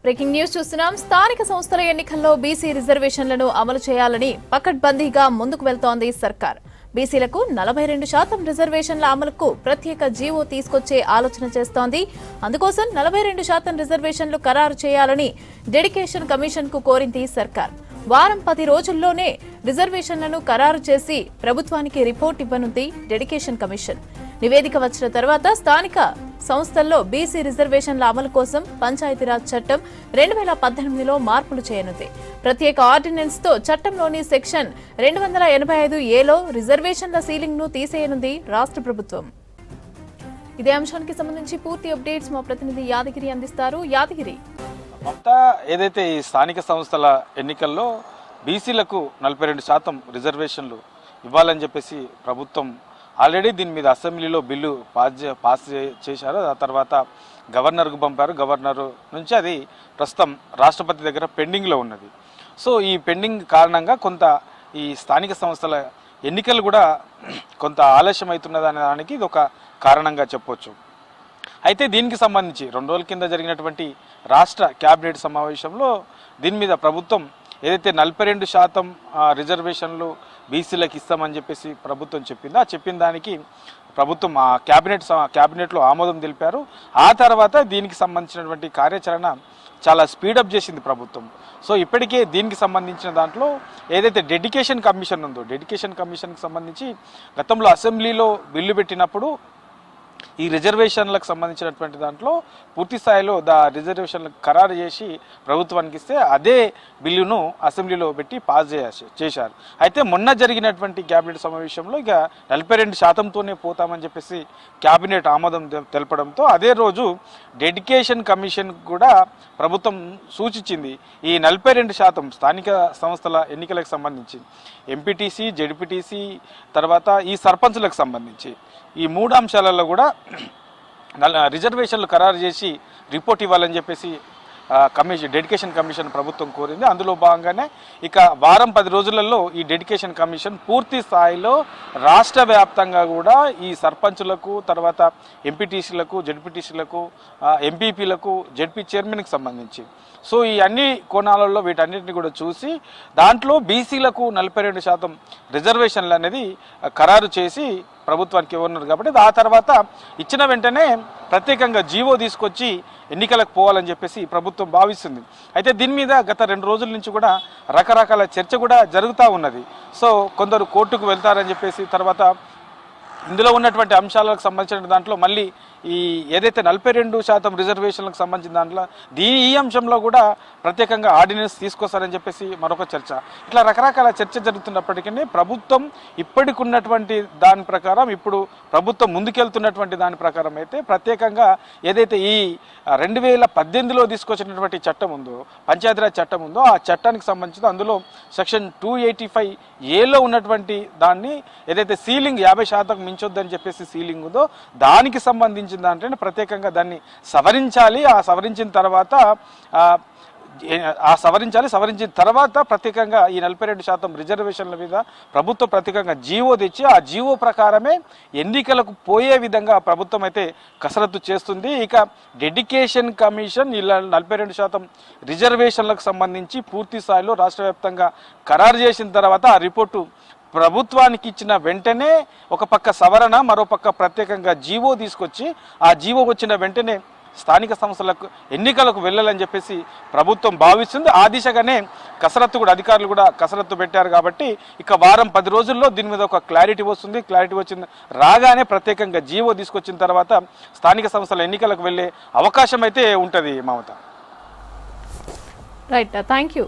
Breaking news చూస్తున్నాం. స్థానిక సంస్థల ఎన్నికల్లో బీసీ రిజర్వేషన్లను అమలు చేయాలని పకడ్బందీగా ముందుకు వెళ్తోంది సర్కార్. బీసీలకు 42% రిజర్వేషన్ల అమలుకు ప్రత్యేక జీవో తీసుకొచ్చే ఆలోచన చేస్తోంది. అందుకోసం 42% రిజర్వేషన్లు ఖరారు చేయాలని డెడికేషన్ కమిషన్ కు కోరింది సర్కార్. వారం 10 రోజుల్లోనే రిజర్వేషన్లను ఖరారు చేసి ప్రభుత్వానికి రిపోర్ట్ ఇవ్వనుంది డెడికేషన్ కమిషన్. నివేదిక వచ్చిన తర్వాత స్థానిక సంస్థల్లో బీసీ రిజర్వేషన్ల అమలు కోసం పంచాయతీరాజ్ చట్టం 2018లో మార్పులు చేయనుంది. ప్రత్యేక ఆర్డినెన్స్ తో చట్టంలోని సెక్షన్ 285ఏలో రిజర్వేషన్ల సీలింగ్ ను తీసేయనుంది రాష్ట్ర ప్రభుత్వం. ఇదే అంశానికి సంబంధించి పూర్తి అప్డేట్స్ మా ప్రతినిధి యాదగిరి అందిస్తారు. యాదగిరి, మొత్తం ఏదైతే ఈ స్థానిక సంస్థల ఎన్నికల్లో బీసీలకు 42% రిజర్వేషన్లు ఇవ్వాలని చెప్పేసి ప్రభుత్వం ఆల్రెడీ దీని మీద అసెంబ్లీలో బిల్లు పాస్ చేశారు. ఆ తర్వాత గవర్నర్కు పంపారు. గవర్నర్ నుంచి అది ప్రస్తుతం రాష్ట్రపతి దగ్గర పెండింగ్లో ఉన్నది. సో ఈ పెండింగ్ కారణంగా కొంత ఈ స్థానిక సంస్థల ఎన్నికలు కూడా కొంత ఆలస్యం అవుతున్నదనే దానికి ఇది ఒక కారణంగా చెప్పొచ్చు. అయితే దీనికి సంబంధించి 2 రోజుల కింద జరిగినటువంటి రాష్ట్ర క్యాబినెట్ సమావేశంలో దీని మీద ప్రభుత్వం ఏదైతే 42% రిజర్వేషన్లు బీసీలకు ఇస్తామని చెప్పేసి ప్రభుత్వం చెప్పిందో ఆ చెప్పిన దానికి ప్రభుత్వం ఆ క్యాబినెట్లో ఆమోదం తెలిపారు. ఆ తర్వాత దీనికి సంబంధించినటువంటి కార్యాచరణ చాలా స్పీడప్ చేసింది ప్రభుత్వం. సో ఇప్పటికే దీనికి సంబంధించిన దాంట్లో ఏదైతే డెడికేషన్ కమిషన్ ఉందో డెడికేషన్ కమిషన్కి సంబంధించి గతంలో అసెంబ్లీలో బిల్లు పెట్టినప్పుడు ఈ రిజర్వేషన్లకు సంబంధించినటువంటి దాంట్లో పూర్తి స్థాయిలో రిజర్వేషన్లకు ఖరారు చేసి ప్రభుత్వానికి ఇస్తే అదే బిల్లును అసెంబ్లీలో పెట్టి పాస్ చేశారు. అయితే మొన్న జరిగినటువంటి క్యాబినెట్ సమావేశంలో ఇక 42%తోనే పోతామని చెప్పేసి క్యాబినెట్ ఆమోదం తెలపడంతో అదే రోజు డెడికేషన్ కమిషన్ కూడా ప్రభుత్వం సూచించింది ఈ 42% స్థానిక సంస్థల ఎన్నికలకు సంబంధించి ఎంపీటీసీ, జెడ్పీటీసీ, తర్వాత ఈ సర్పంచులకు సంబంధించి ఈ 3 అంశాలలో కూడా రిజర్వేషన్లు ఖరారు చేసి రిపోర్ట్ ఇవ్వాలని చెప్పేసి డెడికేషన్ కమిషన్ ప్రభుత్వం కోరింది. అందులో భాగంగానే ఇక వారం 10 రోజులలో ఈ డెడికేషన్ కమిషన్ పూర్తి స్థాయిలో రాష్ట్ర వ్యాప్తంగా కూడా ఈ సర్పంచులకు, తర్వాత ఎంపీటీసీలకు, జెడ్పీటీసీలకు, ఎంపీపీలకు, జెడ్పీ చైర్మన్కి సంబంధించి సో ఈ అన్ని కోణాలలో వీటన్నిటిని కూడా చూసి దాంట్లో బీసీలకు 42% రిజర్వేషన్లు అనేది ఖరారు చేసి ప్రభుత్వానికి ఇవ్వనున్నారు. కాబట్టి ఆ తర్వాత ఇచ్చిన వెంటనే ప్రత్యేకంగా జీవో తీసుకొచ్చి ఎన్నికలకు పోవాలని చెప్పేసి ప్రభుత్వం భావిస్తుంది. అయితే దీని మీద గత 2 రోజుల నుంచి కూడా రకరకాల చర్చ కూడా జరుగుతూ ఉన్నది. సో కొందరు కోర్టుకు వెళ్తారని చెప్పేసి, తర్వాత ఇందులో ఉన్నటువంటి అంశాలకు సంబంధించిన దాంట్లో మళ్ళీ ఈ ఏదైతే 42% రిజర్వేషన్లకు సంబంధించిన దాంట్లో ఈ అంశంలో కూడా ప్రత్యేకంగా ఆర్డినెన్స్ తీసుకొస్తారని చెప్పేసి మరొక చర్చ. ఇట్లా రకరకాల చర్చ జరుగుతున్నప్పటికీ ప్రభుత్వం ఇప్పటికున్నటువంటి దాని ప్రకారం, ఇప్పుడు ప్రభుత్వం ముందుకెళ్తున్నటువంటి దాని ప్రకారం అయితే ప్రత్యేకంగా ఏదైతే ఈ 2018లో తీసుకొచ్చినటువంటి చట్టం ఉందో, పంచాయతీరాజ్ చట్టం ఉందో, ఆ చట్టానికి సంబంధించి అందులో సెక్షన్ 285ఏలో ఉన్నటువంటి దాన్ని ఏదైతే సీలింగ్ 50% మించొద్దని చెప్పేసి సీలింగ్ ఉందో దానికి సంబంధించి దాంట్లో ప్రత్యేకంగా దాన్ని సవరించాలి. సవరించిన తర్వాత ప్రత్యేకంగా ఈ 42% రిజర్వేషన్ల మీద ప్రభుత్వం ప్రత్యేకంగా జీవో తెచ్చి ఆ జీవో ప్రకారమే ఎన్నికలకు పోయే విధంగా ప్రభుత్వం అయితే కసరత్తు చేస్తుంది. ఇక డెడికేషన్ కమిషన్ ఇలా 42% రిజర్వేషన్లకు సంబంధించి పూర్తి స్థాయిలో రాష్ట్ర వ్యాప్తంగా ఖరారు చేసిన తర్వాత ఆ రిపోర్టు ప్రభుత్వానికి ఇచ్చిన వెంటనే ఒక పక్క సవరణ, మరో పక్క ప్రత్యేకంగా జీవో తీసుకొచ్చి ఆ జీవో వచ్చిన వెంటనే స్థానిక సంస్థలకు ఎన్నికలకు వెళ్ళాలని చెప్పేసి ప్రభుత్వం భావిస్తుంది. ఆ దిశగానే కసరత్తు కూడా అధికారులు కూడా కసరత్తు పెట్టారు. కాబట్టి ఇక వారం 10 రోజుల్లో దీని మీద ఒక క్లారిటీ వస్తుంది. క్లారిటీ వచ్చింది రాగానే ప్రత్యేకంగా జీవో తీసుకొచ్చిన తర్వాత స్థానిక సంస్థల ఎన్నికలకు వెళ్ళే అవకాశం అయితే ఉంటుంది. మమత, రైట్, థ్యాంక్ యూ.